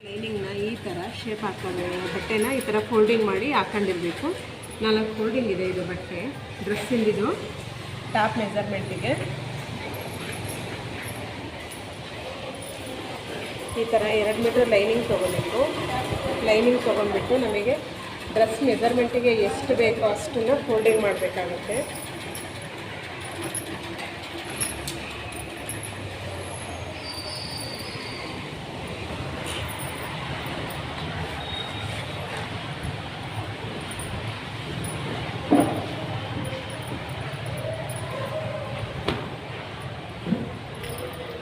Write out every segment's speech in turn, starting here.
ಲೈನಿಂಗ್ನ ಈ ಥರ ಶೇಪ್ ಹಾಕೋದು, ಬಟ್ಟೆನ ಈ ಥರ ಫೋಲ್ಡಿಂಗ್ ಮಾಡಿ ಹಾಕೊಂಡಿರಬೇಕು. 4 ಫೋಲ್ಡಿಂಗ್ ಇದೆ ಇದು ಬಟ್ಟೆ ಡ್ರೆಸ್ಸಿಂದಿದು ಟಾಪ್ ಮೆಜರ್ಮೆಂಟಿಗೆ. ಈ ಥರ 2 ಮೀಟರ್ ಲೈನಿಂಗ್ ತೊಗೊಬೇಕು. ಲೈನಿಂಗ್ ತೊಗೊಂಡ್ಬಿಟ್ಟು ನಮಗೆ ಡ್ರೆಸ್ ಮೆಜರ್ಮೆಂಟಿಗೆ ಎಷ್ಟು ಬೇಕೋ ಅಷ್ಟನ್ನು ಫೋಲ್ಡಿಂಗ್ ಮಾಡಬೇಕಾಗುತ್ತೆ.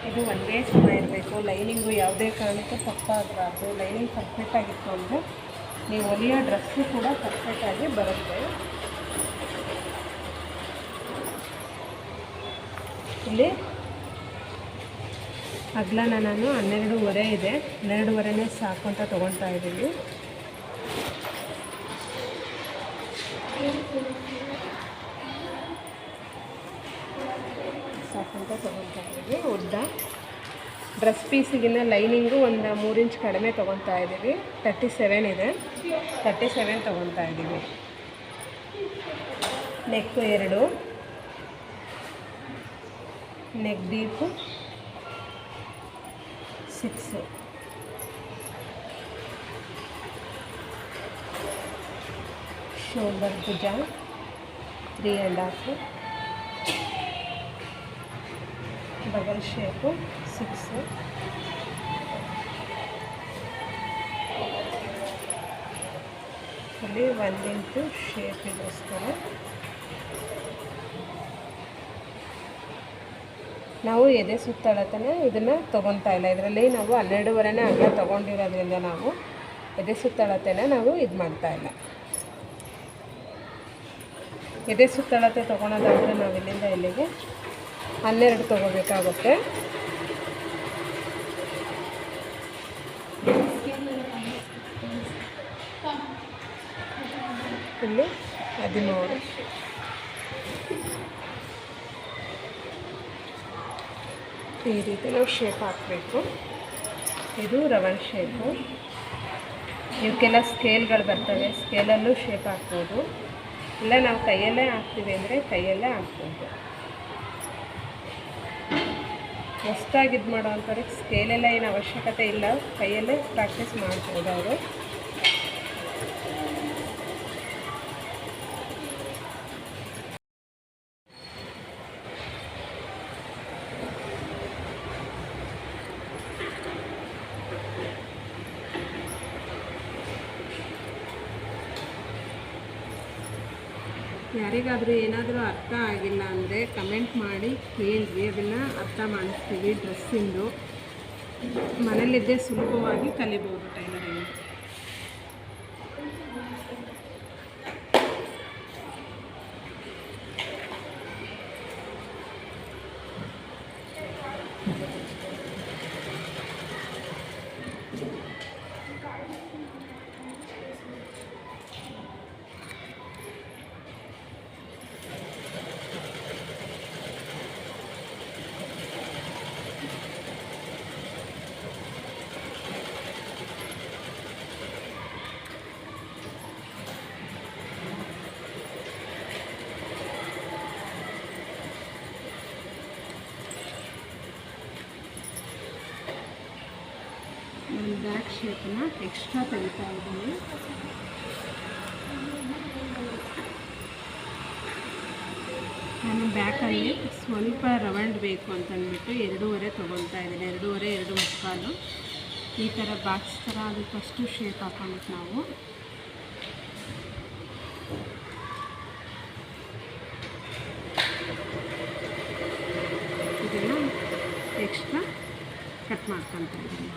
ಇದು ಒಂದೇ ಸಮ ಇರಬೇಕು. ಲೈನಿಂಗು ಯಾವುದೇ ಕಾರಣಕ್ಕೂ ತಪ್ಪಾಗಬಾರ್ದು. ಲೈನಿಂಗ್ ಪರ್ಫೆಕ್ಟಾಗಿತ್ತು ಅಂದರೆ ನೀವು ಹೊಲಿಯೋ ಡ್ರೆಸ್ಸು ಕೂಡ ಪರ್ಫೆಕ್ಟಾಗಿ ಬರುತ್ತೆ. ಇಲ್ಲಿ ಅಗಲನ ನಾನು 12.5 ಇದೆ, 12.5ನೇ ಸಾಕು ಅಂತ ತೊಗೊಳ್ತಾ ಇದ್ದೀವಿ. ಸಾಕಂತ ತೊಗೊಳ್ತಾ ಇದ್ದೀವಿ. ಉದ್ದ ಡ್ರೆಸ್ ಪೀಸಿಗಿನ್ನ ಲೈನಿಂಗು ಒಂದು 3 ಇಂಚ್ ಕಡಿಮೆ ತೊಗೊಳ್ತಾ ಇದ್ದೀವಿ. 37 ಇದೆ, 37 ತೊಗೊಳ್ತಾ ಇದ್ದೀವಿ. ನೆಕ್ಕು 2, ನೆಕ್ ಡೀಪು 6, ಶೋಲ್ಡರ್ ಭುಜ 3.5, ಡಬಲ್ ಶೇಪು 6, ಅಲ್ಲಿ 1 ಇಂಚು ಶೇಪಿಗೋಸ್ಕರ ನಾವು ಎದೆ ಸುತ್ತಳತನೇ ಇದನ್ನು ತೊಗೊತಾ ಇಲ್ಲ. ಇದರಲ್ಲಿ ನಾವು 12.5ನೇ ಅಗಲ ತೊಗೊಂಡಿರೋದ್ರಿಂದ ನಾವು ಎದೆ ಸುತ್ತಳತೆನ ನಾವು ಇದು ಮಾಡ್ತಾ ಇಲ್ಲ. ಎದೆ ಸುತ್ತಳತೆ ತೊಗೊಳೋದಾದರೆ ನಾವು ಇಲ್ಲಿಂದ ಇಲ್ಲಿಗೆ 12 ತೊಗೋಬೇಕಾಗುತ್ತೆ. ಇಲ್ಲಿ 13. ಈ ರೀತಿ ನಾವು ಶೇಪ್ ಹಾಕಬೇಕು. ಇದು ರವಲ್ ಶೇಪು. ಇವಕ್ಕೆಲ್ಲ ಸ್ಕೇಲ್ಗಳು ಬರ್ತವೆ, ಸ್ಕೇಲಲ್ಲೂ ಶೇಪ್ ಹಾಕ್ಬೋದು. ಇಲ್ಲ ನಾವು ಕೈಯಲ್ಲೇ ಹಾಕ್ತೀವಿ ಅಂದರೆ ಕೈಯಲ್ಲೇ ಹಾಕ್ಬೋದು. ಹೊಸ್ದಾಗಿ ಇದು ಮಾಡೋ ಅಂಥವ್ರಿಗೆ ಸ್ಕೇಲೆಲ್ಲ ಏನು ಅವಶ್ಯಕತೆ ಇಲ್ಲ, ಕೈಯಲ್ಲೇ ಪ್ರಾಕ್ಟೀಸ್ ಮಾಡ್ಬೋದು ಅವರು. ಯಾರಿಗಾದರೂ ಏನಾದರೂ ಅರ್ಥ ಆಗಿಲ್ಲ ಅಂದರೆ ಕಮೆಂಟ್ ಮಾಡಿ ಹೇಳ್ರಿ, ಅದನ್ನು ಅರ್ಥ ಮಾಡಿಸ್ತೀವಿ. ಡ್ರೆಸ್ಸಿಂದು ಮನೇಲಿದ್ದೇ ಸುಲಭವಾಗಿ ಕಲಿಬೋದು ಟೈಲರಿಂಗ್. ನಾನು ಬ್ಯಾಕ್ ಶೇಪನ್ನ ಎಕ್ಸ್ಟ್ರಾ ತೆಗಿತಾ ಇದ್ದೀನಿ. ನಾನು ಬ್ಯಾಕಲ್ಲಿ ಸ್ವಲ್ಪ ರೌಂಡ್ ಬೇಕು ಅಂತಂದ್ಬಿಟ್ಟು 2.5 ತೊಗೊಳ್ತಾ ಇದ್ದೀನಿ. 2.5, 2.25 ಈ ಥರ ಬಾಕ್ಸ್ ಥರ ಅದಕ್ಕಷ್ಟು ಶೇಪ್ ಹಾಕೊಂಡ್ಬಿಟ್ಟು ನಾವು ಇದನ್ನು ಎಕ್ಸ್ಟ್ರಾ ಕಟ್ ಮಾಡ್ಕೊತಾ ಇದ್ದೀನಿ.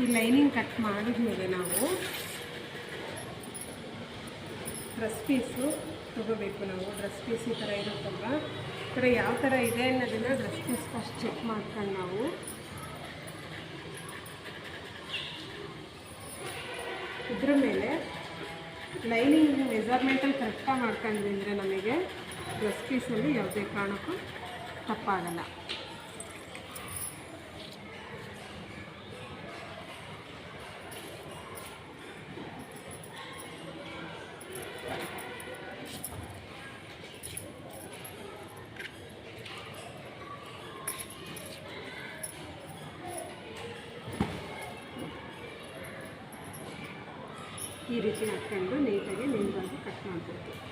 ಈ ಲೈನಿಂಗ್ ಕಟ್ ಮಾಡಿದ್ಮೇಲೆ ನಾವು ಡ್ರೆಸ್ ಪೀಸು ತೊಗೋಬೇಕು. ನಾವು ಡ್ರೆಸ್ ಪೀಸ್ ಈ ಥರ ಇರುತ್ತಲ್ವ, ಥರ ಯಾವ ಥರ ಇದೆ ಅನ್ನೋದನ್ನು ಡ್ರೆಸ್ ಪೀಸ್ ಫಸ್ಟ್ ಚೆಕ್ ಮಾಡ್ಕೊಂಡು ನಾವು ಇದ್ರ ಮೇಲೆ ಲೈನಿಂಗ್ ಮೆಜರ್ಮೆಂಟಲ್ಲಿ ಕರೆಕ್ಟಾಗಿ ಮಾಡ್ಕೊಂಡ್ವಿ ಅಂದರೆ ನಮಗೆ ಡ್ರೆಸ್ ಪೀಸಲ್ಲಿ ಯಾವುದೇ ಕಾರಣಕ್ಕೂ ತಪ್ಪಾಗಲ್ಲ. ಈ ರೀತಿ ಹಾಕ್ಕೊಂಡು ನೀಟಾಗಿ ನಿಂಬಾಗಿ ಕಟ್ ಮಾಡಬೇಕು.